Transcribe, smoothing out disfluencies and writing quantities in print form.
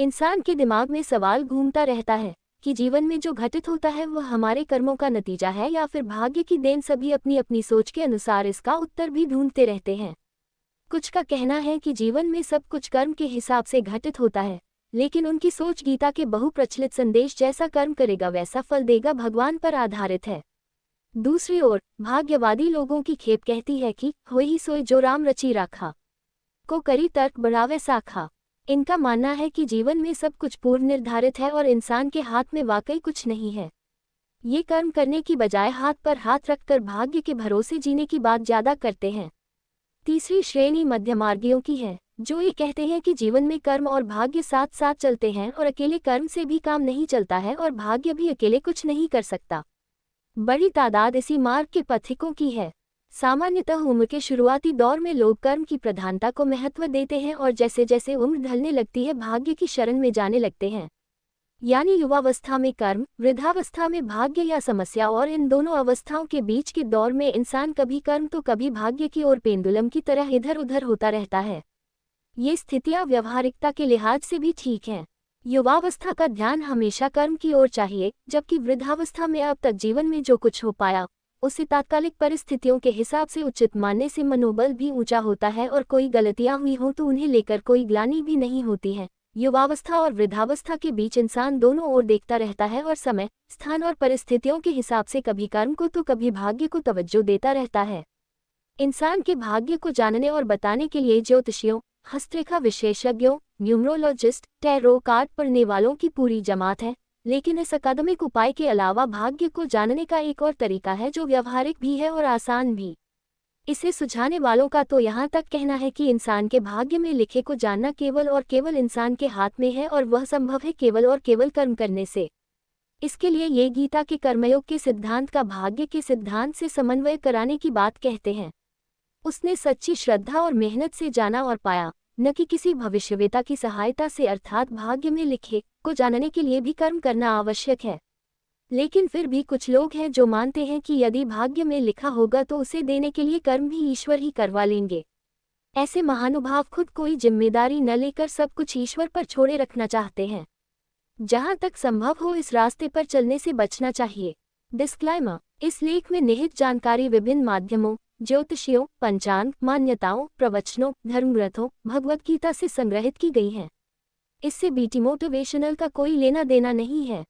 इंसान के दिमाग में सवाल घूमता रहता है कि जीवन में जो घटित होता है वह हमारे कर्मों का नतीजा है या फिर भाग्य की देन। सभी अपनी अपनी सोच के अनुसार इसका उत्तर भी ढूंढते रहते हैं। कुछ का कहना है कि जीवन में सब कुछ कर्म के हिसाब से घटित होता है, लेकिन उनकी सोच गीता के बहुप्रचलित संदेश जैसा कर्म करेगा वैसा फल देगा भगवान पर आधारित है। दूसरी ओर भाग्यवादी लोगों की खेप कहती है कि होई सोई जो राम रची राखा, को करी तर्क बढ़ावे साखा। इनका मानना है कि जीवन में सब कुछ पूर्व निर्धारित है और इंसान के हाथ में वाकई कुछ नहीं है। ये कर्म करने की बजाय हाथ पर हाथ रखकर भाग्य के भरोसे जीने की बात ज्यादा करते हैं। तीसरी श्रेणी मध्यमार्गियों की है, जो ये कहते हैं कि जीवन में कर्म और भाग्य साथ साथ चलते हैं और अकेले कर्म से भी काम नहीं चलता है और भाग्य भी अकेले कुछ नहीं कर सकता। बड़ी तादाद इसी मार्ग के पथिकों की है। सामान्यतः उम्र के शुरुआती दौर में लोग कर्म की प्रधानता को महत्व देते हैं और जैसे जैसे उम्र ढलने लगती है भाग्य की शरण में जाने लगते हैं। यानी युवावस्था में कर्म, वृद्धावस्था में भाग्य या समस्या, और इन दोनों अवस्थाओं के बीच के दौर में इंसान कभी कर्म तो कभी भाग्य की ओर पेंडुलम की तरह इधर उधर होता रहता है। ये स्थितियां व्यवहारिकता के लिहाज से भी ठीक हैं। युवावस्था का ध्यान हमेशा कर्म की ओर चाहिए, जबकि वृद्धावस्था में अब तक जीवन में जो कुछ हो पाया उसे तात्कालिक परिस्थितियों के हिसाब से उचित मानने से मनोबल भी ऊंचा होता है और कोई गलतियां हुई हों तो उन्हें लेकर कोई ग्लानि भी नहीं होती है। युवावस्था और वृद्धावस्था के बीच इंसान दोनों ओर देखता रहता है और समय, स्थान और परिस्थितियों के हिसाब से कभी कर्म को तो कभी भाग्य को तवज्जो देता रहता है। इंसान के भाग्य को जानने और बताने के लिए ज्योतिषियों, हस्तरेखा विशेषज्ञों, न्यूमरोलॉजिस्ट, टैरो कार्ड पढ़ने वालों की पूरी जमात है। लेकिन इस अकादमिक उपाय के अलावा भाग्य को जानने का एक और तरीका है जो व्यवहारिक भी है और आसान भी। इसे सुझाने वालों का तो यहाँ तक कहना है कि इंसान के भाग्य में लिखे को जानना केवल और केवल इंसान के हाथ में है और वह संभव है केवल और केवल कर्म करने से। इसके लिए ये गीता के कर्मयोग के सिद्धांत का भाग्य के सिद्धांत से समन्वय कराने की बात कहते हैं। उसने सच्ची श्रद्धा और मेहनत से जाना और पाया, न कि किसी भविष्यवेता की सहायता से, अर्थात भाग्य में लिखे को जानने के लिए भी कर्म करना आवश्यक है। लेकिन फिर भी कुछ लोग हैं जो मानते हैं कि यदि भाग्य में लिखा होगा तो उसे देने के लिए कर्म भी ईश्वर ही करवा लेंगे। ऐसे महानुभाव खुद कोई जिम्मेदारी न लेकर सब कुछ ईश्वर पर छोड़े रखना चाहते हैं। जहां तक संभव हो इस रास्ते पर चलने से बचना चाहिए। डिस्क्लेमर: इस लेख में निहित जानकारी विभिन्न माध्यमों, ज्योतिषियों, पंचांग, मान्यताओं, प्रवचनों, धर्मग्रंथों, भगवद गीता से संग्रहित की गई है। इससे बीटी मोटिवेशनल का कोई लेना देना नहीं है।